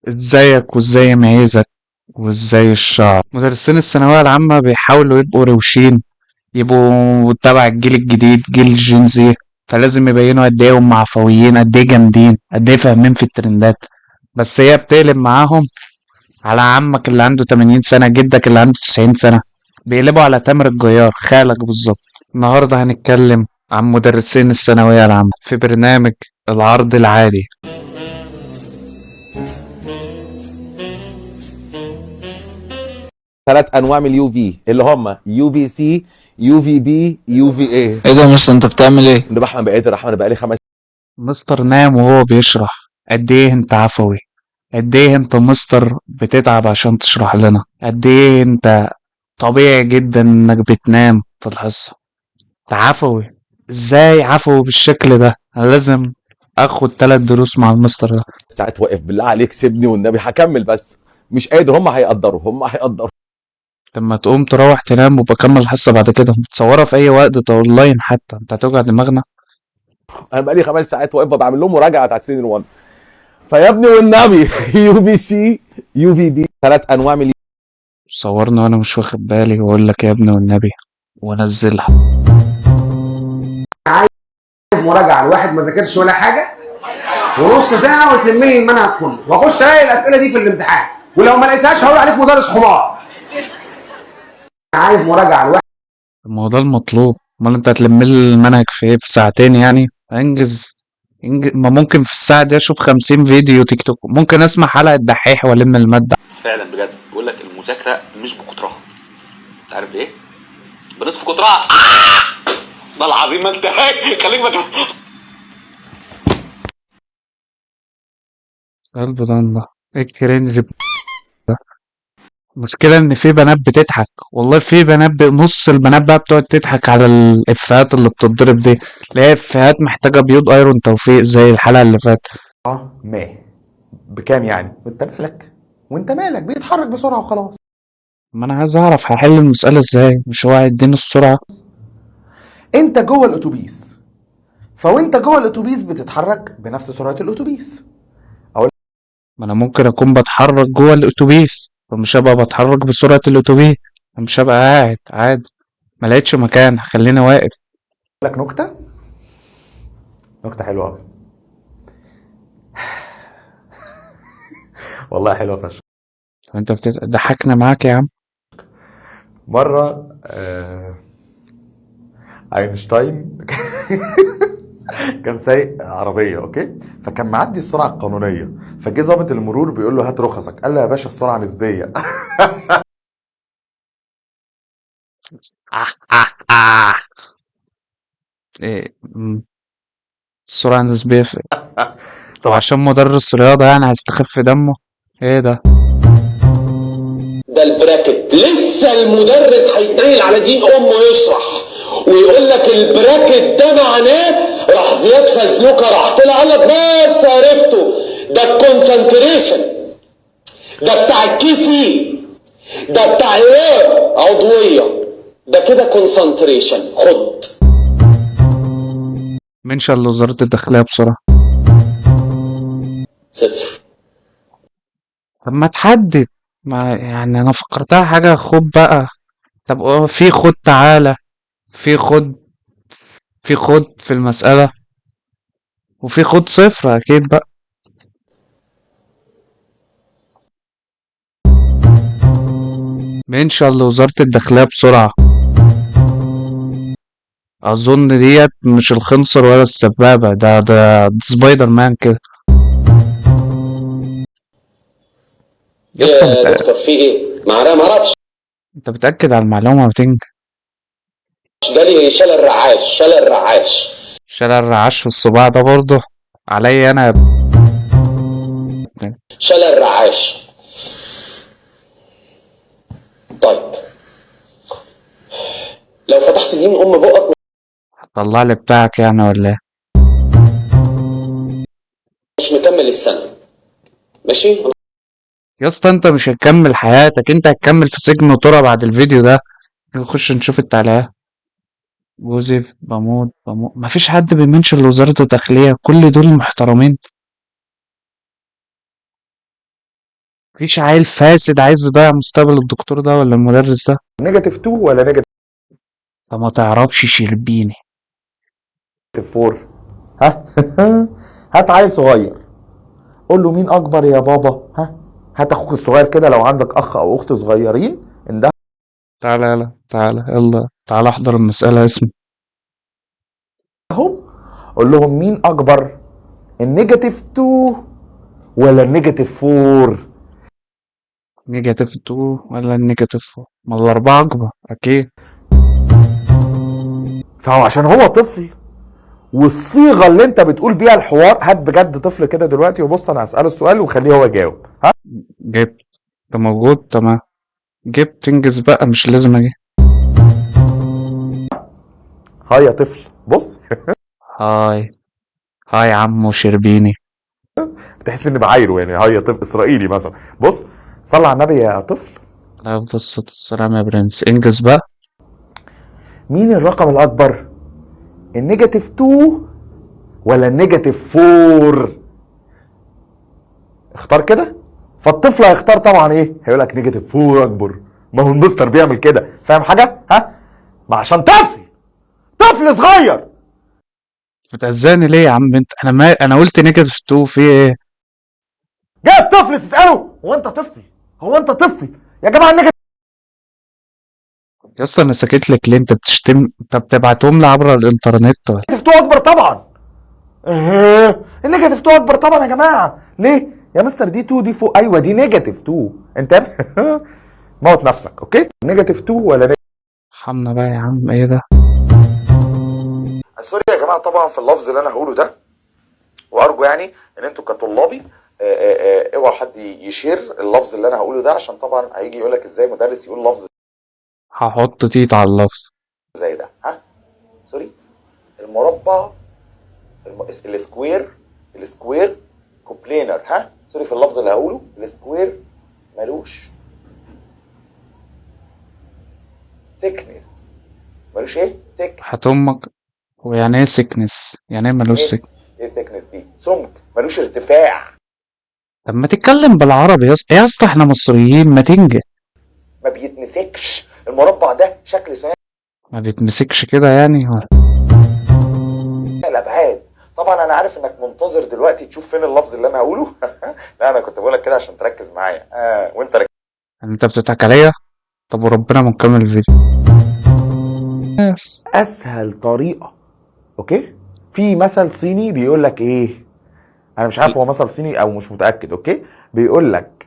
ازيك وازاي ميزك وازاي الشعر. مدرسين الثانوية العامة بيحاولوا يبقوا روشين، يبقوا تبع الجيل الجديد جيل جين زي، فلازم يبينوا قد ايه هم عفويين، قد ايه جامدين، قد ايه فاهمين في الترندات. بس هي بتقلب معاهم على عمك اللي عنده 80 سنة، جدك اللي عنده 90 سنة، بيقلبوا على تامر الجيار خالك بالظبط. النهاردة هنتكلم عن مدرسين الثانوية العامة في برنامج العرض العالي. 3 انواع من اليو في اللي هم يو في سي، يو في بي، يو في اي. ايه ده يا مستر، انت بتعمل ايه؟ ده احمد بقيت الرحمن، بقالي 5. مستر نام وهو بيشرح. قد ايه انت عفوي، قد ايه انت مستر بتتعب عشان تشرح لنا، قد ايه انت طبيعي جدا انك بتنام في الحصة. انت عفوي، ازاي عفوي بالشكل ده؟ انا لازم اخد 3 دروس مع المستر ده. ساعات واقف، بالله عليك سيبني والنبي هكمل، بس مش قادر. هم هيقدروا. لما تقوم تروح تنام وبكمل الحصة بعد كده، متصورة في اي وقت، ده اونلاين حتى، انت هتوجع دماغنا. انا بقالي 5 ساعات واقف بعمل لهم مراجعه بتاعت سيزون 1. فيا ابني والنبي يو في سي، يو في بي، 3 انواع من صورنا وانا مش واخد بالي واقول لك يا ابني والنبي وانزلها. عايز مراجعه الواحد ما ذاكرش ولا حاجه ونص ساعه وتلم لي المنهج كله واخش الاقي الاسئله دي في الامتحان، ولو ما لقيتهاش هقول عليك مدرس حمار. عايز مراجعه الواحد. الموضوع المطلوب، امال انت هتلم لي المنهج في ايه، في ساعتين يعني؟ انجز. ما ممكن في الساعة دي اشوف 50 فيديو تيك توك، ممكن اسمع حلقة دحيح والم المادة. فعلا بجد بقول لك المذاكره مش بكترها. انت عارف ليه؟ بنصف كترها. ده العظيم ما انت خليك مكان. قلب ده الله، ايه الكرنج ده؟ المشكلة ان في بنات بتضحك، والله في بنات نص البنات بقى بتقعد تضحك على الافيهات اللي بتضرب دي، اللي هي افيهات محتاجة بيوض ايرون توفيق زي الحلقة اللي فاتت. ما بكام يعني؟ وانت مالك بيتحرك بسرعة وخلاص. ما انا عايز اعرف هحل المسألة ازاي، مش هو هيديني السرعة؟ انت جوه الاتوبيس، فوانت جوه الاتوبيس بتتحرك بنفس سرعة الاتوبيس. ما انا ممكن اكون بتحرك جوه الاتوبيس فمش هبقى بتحرك بسرعة الاتوبيس، مش هبقى قاعد عادي، ما لقيتش مكان هخليني واقف. لك نكتة حلوة قوي. والله حلوة فشخ. انت ضحكنا معاك يا عم. مرة اينشتاين كان سايق عربية، اوكي، فكان معدي السرعة القانونية، فجه ظابط المرور بيقول له هات رخصك، قال له يا باشا السرعة نسبية. آه آه آه. إيه السرعة النسبية في طبعا. وعشان مدرس رياضة يعني هيستخف دمه؟ ايه ده؟ ده البراكت لسه المدرس هيتنقل على دين امه يشرح ويقول لك البراكت ده معناه، راح زياد فزلوكه راح طلع قال لك بس عرفته، ده الكونسنتريشن، ده بتاع الكيسي، ده بتاع ايه عضويه، ده كده كونسنتريشن. خد منشن لوزارة الداخلية بسرعة. 0. طب ما تحدد، ما يعني انا فكرتها حاجة خد بقى. طب في خد تعالى، في خد، في خد في المسألة، وفي خد صفر اكيد بقى. منشن لوزارة الداخلية بسرعة. اظن ديت مش الخنصر ولا السبابة، ده سبايدر مان كده. يا ايه اسطى يا دكتور في ايه؟ ما اعرفش. انت بتأكد على المعلومة وتنج. جالي شلل الرعاش، شلل الرعاش. شارع الرعاش في الصباع ده برضه عليا انا شلل الرعاش. طيب لو فتحت دين ام بقك هطلع لي بتاعك يعني ولا ايه؟ مش مكمل السنه، ماشي؟ يا اسطى انت مش هتكمل حياتك، انت هتكمل في سجن وترى بعد الفيديو ده. نخش نشوف التعليقات. جوزي بموت بموت، مفيش حد بيمنشن لوزارة الداخلية، كل دول محترمين. مفيش عيل فاسد عايز يضيع مستقبل الدكتور ده ولا المدرس ده. نيجاتيف 2 ولا نيجاتيف طب ما تعرفش شربيني. 4؟ ها هات عيل صغير قول له مين اكبر يا بابا. هات اخوك الصغير كده لو عندك اخ او اخت صغيرين ده. تعالى يلا تعالى يلا تعالى احضر المسألة اسمي. هم قول لهم مين اكبر، النيجاتيف 2 ولا النيجاتيف 4؟ نيجاتيف 2 ولا النيجاتيف 4؟ ما الأربعة أكبر أكيد. فهو عشان هو طفل والصيغه اللي انت بتقول بيها الحوار، هات بجد طفل كده دلوقتي وبص انا هساله السؤال وخليه هو يجاوب. جبت. ده موجود تمام. جبت انجز بقى مش لازم أجي. هاي يا طفل بص. هاي. هاي عمو شربيني. بتحس اني بعايره يعني. هاي يا طفل اسرائيلي مثلا. بص صلى على النبي يا طفل. لا أفضل الصلاة والسلام يا برنس انجز بقى. مين الرقم الاكبر، النيجاتيف 2 ولا النيجاتيف 4؟ اختار كده. فالطفل هيختار طبعا ايه، هيقول لك نيجاتيف 4 اكبر. ما هو المستر بيعمل كده، فاهم حاجه؟ ما عشان طفل صغير. بتعزاني ليه يا عم انت؟ انا قلت نيجاتيف 2 في ايه؟ جايب طفل تساله هو انت طفل يا جماعه. النيجاتيف يا اسطى انا ساكت لك ليه؟ انت بتشتم؟ انت بتبعتهم لي عبر الانترنت ولا؟ 2 اكبر طبعا. النيجاتيف 2 اكبر طبعا يا جماعه. ليه يا مستر؟ دي 2 دي فوق. ايوه دي نيجاتيف 2. انت موت نفسك. اوكي نيجاتيف 2 ولا حمنا بقى يا عم ايه ده؟ سوري يا جماعه طبعا في اللفظ اللي انا هقوله ده، وارجو يعني ان انتوا كطلابي اوعى حد يشير اللفظ اللي انا هقوله ده، عشان طبعا هيجي يقول لك ازاي مدرس يقول لفظ هحط تيت على اللفظ. زي ده. سوري. المربع، السكوير كوبلينر. سوري في اللفظ اللي هقوله، السكوير ملوش ثيكنس. ملوش ايه؟ هات امك. هو يعني ايه سكنس؟ يعني ايه ملوش سكنس؟ ايه ثيكنس دي؟ سمك. ملوش ارتفاع. طب ما تتكلم بالعربي يا اسطى. يا اسطى احنا مصريين ما تنجح. ما بيتمسكش. المربع ده شكل ثنائي ما بيتمسكش كده يعني هو. الابعاد. طبعا انا عارف انك منتظر دلوقتي تشوف فين اللفظ اللي انا هقوله. لا انا كنت بقولك كده عشان تركز معايا. وانت ركز. انت بتضحك عليا؟ طب وربنا ما نكمل الفيديو. يس. اسهل طريقه. اوكي في مثل صيني بيقول لك ايه، انا مش عارف هو مثل صيني او مش متاكد. اوكي بيقول لك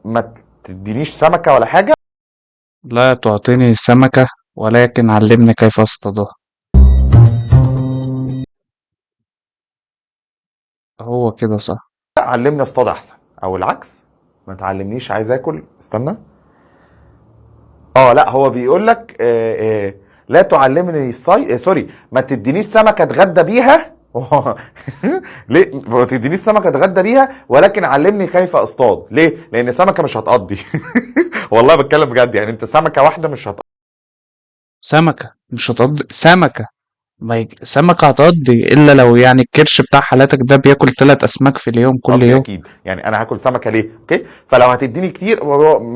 ما تدينيش سمكه ولا حاجه. لا تعطيني سمكة ولكن علمني كيف اصطادها. هو كده صح. علمني اصطاد احسن، او العكس ما تعلمنيش عايز اكل. استنى. لا هو بيقول لك لا تعلمني سوري ما تدينيش سمكه اتغدى بيها. ليه ما تدينيش سمكه اتغدى بيها ولكن علمني كيف اصطاد. ليه؟ لان سمكه مش هتقضي. والله بتكلم بجد يعني. انت سمكه واحده مش هتقضي. سمكة مش هتقضي سمكة. سمكة هتقضي إلا لو يعني الكرش بتاع حالاتك ده بياكل 3 أسماك في اليوم كل يوم. اكيد يعني انا هاكل سمكه ليه؟ اوكي فلو هتديني كتير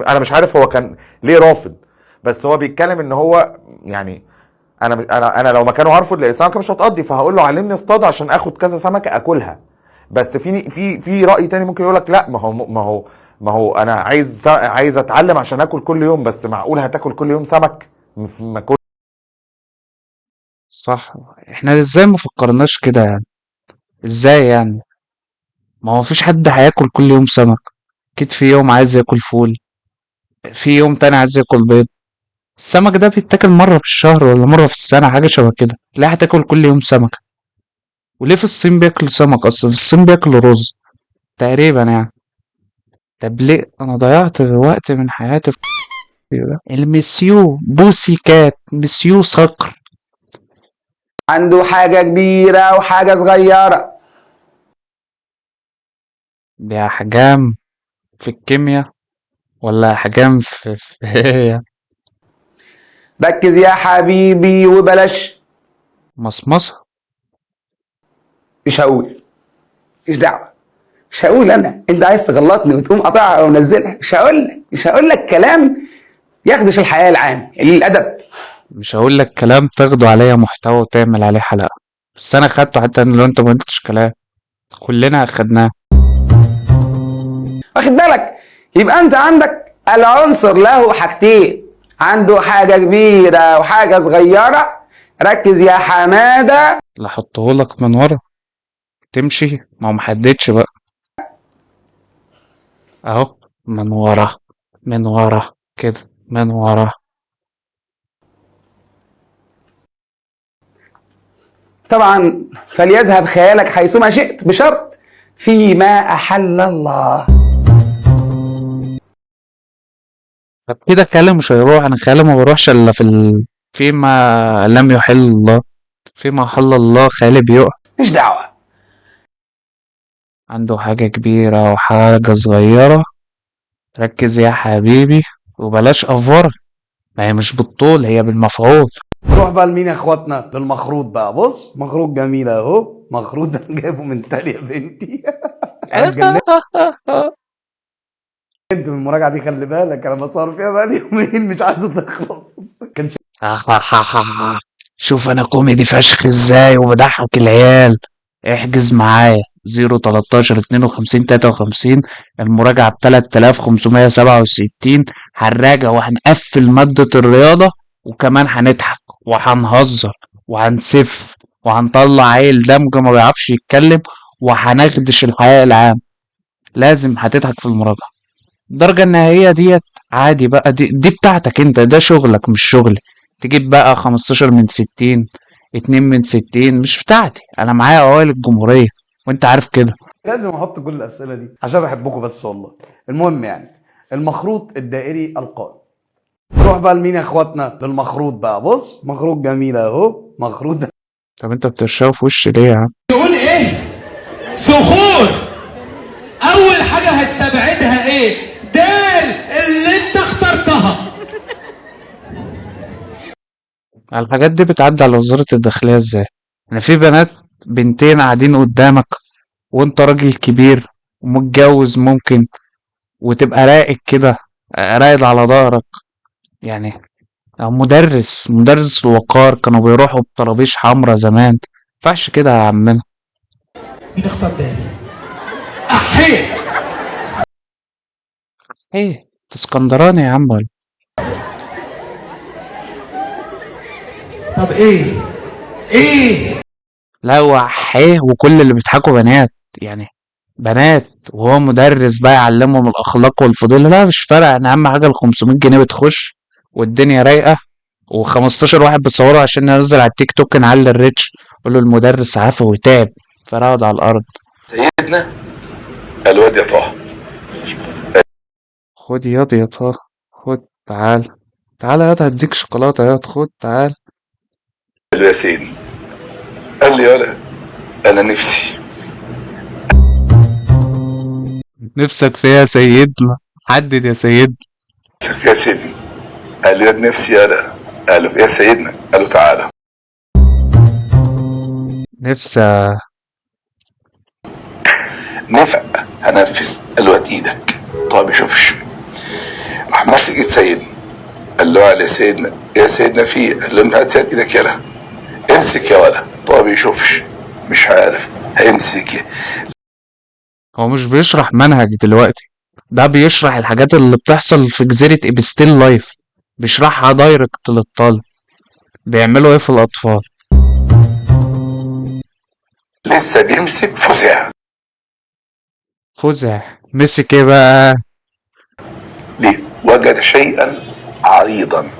انا مش عارف هو كان ليه رافض، بس هو بيتكلم ان هو يعني انا لو مكانه هرفض لان السمكه مش هتقضي، فهقول له علمني اصطاد عشان اخد كذا سمكه اكلها. بس في راي تاني ممكن يقول لك لا ما هو انا عايز اتعلم عشان اكل كل يوم. بس معقول هتاكل كل يوم سمك؟ ما كل صح. احنا ازاي ما فكرناش كده يعني؟ ازاي يعني؟ ما هو مفيش حد هياكل كل يوم سمك. اكيد في يوم عايز ياكل فول، في يوم تاني عايز ياكل بيض. السمك ده بيتاكل مرة في الشهر ولا مرة في السنة حاجة شبه كده. ليه هتاكل كل يوم سمكة؟ وليه في الصين بياكلوا سمك أصلا؟ في الصين بياكلوا رز تقريبا يعني. طب ليه أنا ضيعت وقت من حياتي في ده؟ المسيو بوسي كات مسيو صقر. عنده حاجة كبيرة وحاجة صغيرة. دي أحجام في الكيمياء ولا أحجام في إيه؟ ركز يا حبيبي وبلاش. مصمصة. مش هقول، مش دعوة، مش هقول انا، انت عايز تغلطني وتقوم قاطعها او منزلها، مش هقول لك كلام يخدش الحياه العام الادب. مش هقول لك كلام تاخده عليا محتوى وتعمل عليه حلقة، بس انا خدته حتى لو انت ما قلتش كلام، كلنا اخدناه. واخد بالك؟ يبقى انت عندك العنصر له حاجتين، عنده حاجه كبيره وحاجه صغيره. ركز يا حماده. اللي احطهولك من ورا تمشي، ما هو محددش بقى، اهو من ورا، من ورا كده، من ورا. طبعا فليذهب خيالك حيثما شئت، بشرط فيما احل الله. طب كده خيالي مش هيروح، انا خيالي ما بروحش الا فيما لم يحل الله، فيما حل الله خيالي بيقع. مش دعوه. عنده حاجة كبيرة وحاجة صغيرة. ركز يا حبيبي وبلاش افورة، ما هي مش بالطول، هي بالمفعول. نروح بقى لمين يا اخواتنا؟ للمخروط بقى. بص مخروط جميل اهو، مخروط ده جايبه من تانية بنتي. اتجننت من المراجعه دي، خلي بالك انا بصور فيها بقى لي يومين مش عايزه تخلص. كان شوف انا كوميدي فشخ ازاي وبضحك العيال. احجز معايا 013 52 53، المراجعة ب3567. هنراجع وهنقفل مادة الرياضة، وكمان هنضحك وهنهزر وهنسف وهنطلع عيل دمج ما بيعرفش يتكلم، وهنخدش الحياة العام. لازم هتضحك في المراجعة. الدرجة النهائية ديت عادي بقى، دي بتاعتك انت، ده شغلك مش شغلي. تجيب بقى 15 من 60، 2 من 60، مش بتاعتي، انا معايا اوائل الجمهورية وانت عارف كده. لازم احط كل الاسئله دي عشان بحبكم بس والله. المهم يعني المخروط الدائري القائم. نروح بقى لمين يا اخواتنا؟ للمخروط بقى. بص مخروط جميل اهو، مخروط ده طب انت بترشاه في وشي ليه يا عم؟ يقول ايه؟ صخور. اول حاجه هستبعدها ايه؟ دال اللي انت اخترتها. الحاجات دي بتعدي على وزارة الداخلية ازاي؟ انا في بنتين قاعدين قدامك، وانت راجل كبير ومتجوز ممكن، وتبقى راقد كده، راقد على ظهرك يعني. مدرس الوقار كانوا بيروحوا بطرابيش حمرا زمان، مينفعش كده يا عمنا. مين اختار دال؟ احيه. ايه انت اسكندراني يا عم ولا؟ طب ايه؟ ايه؟ لا هو حيه، وكل اللي بيضحكوا بنات يعني، بنات، وهو مدرس بقى يعلمهم الاخلاق والفضيله. لا مش فارقه، انا اهم حاجه ال 500 جنيه بتخش والدنيا رايقه، و15 واحد بيصوروا عشان ينزل على التيك توك نعلي الريتش. قول له المدرس عافى وتعب فرقد على الارض. سيدنا الواد يا طه. خد ياض يا طه، خد تعال، تعال ياض هديك شوكولاته ياض، خد تعال. قال له يا سيدي، قال لي يالا انا نفسي. نفسك فيها يا سيدنا، حدد يا سيدنا. نفسك يا سيدي. قال لي يا نفسي يالا. قال له يا سيدنا. قال له تعالى. نفسي نفق هنفذ. قال له هات ايدك. طيب يشوفش. راح ماسك ايد سيدنا. قال له يا سيدنا، يا سيدنا في. قال له انت هات ايدك يالا. امسك يا ولا. طيب يشوفش. مش عارف هيمسك. هو مش بيشرح منهج دلوقتي، ده بيشرح الحاجات اللي بتحصل في جزيرة إبستيل لايف، بيشرحها دايركت للطالب. بيعملوا ايه في الأطفال؟ لسه بيمسك فزع. فزع مسك ايه بقى؟ ليه؟ وجد شيئا عريضا.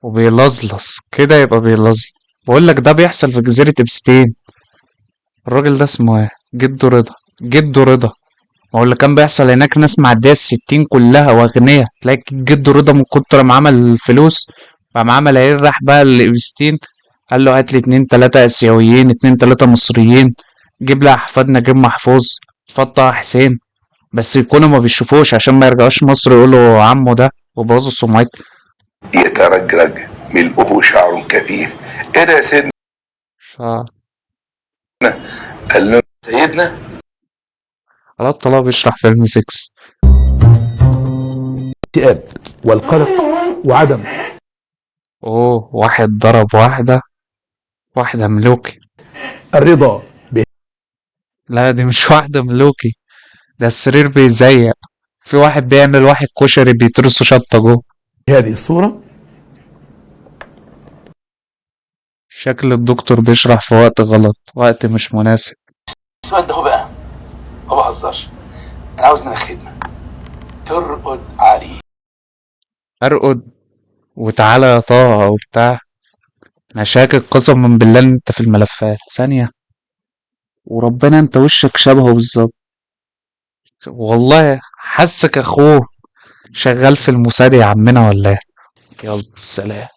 وبيلظلظ كده، يبقى بيلظلظ. بقول لك ده بيحصل في جزيرة إبستين. الراجل ده اسمه ايه؟ جده رضا، جده رضا. ما هو اللي كان بيحصل هناك ناس معدية ال60 كلها واغنية، تلاقي جده رضا من كتر ما عمل فلوس فقام عمل ايه، راح بقى لإبستين قال له هات لي 2 3 آسيويين، 2 3 مصريين، جيب لي أحفاد نجيب محفوظ، أحفاد طه حسين، بس يكونوا ما بيشوفوش عشان ما يرجعوش مصر يقولوا عمه ده وبوظوا سمعته. يترجرج ملؤه شعر كثيف. ايه ده يا سيدنا؟ شعر قال له سيدنا على الطلاق بيشرح فيلم 6. اكتئاب والقلق وعدم اوه، واحد ضرب واحدة ملوكي. الرضا لا دي مش واحدة ملوكي، ده السرير بيزيق. في واحد بيعمل واحد كشري بيترسه شطة جوه. بهذه الصورة. شكل الدكتور بيشرح في وقت غلط، وقت مش مناسب. السؤال ده هو بقى ما بهزرش، انا عاوز منك خدمه ترقد عليه. ارقد وتعالى يا طه وبتاع. انا شاكك قسما بالله ان انت في الملفات ثانية، وربنا انت وشك شبهه بالظبط. والله حاسك اخوه شغال في الموساد يا عمنا ولا ايه. يلا سلام.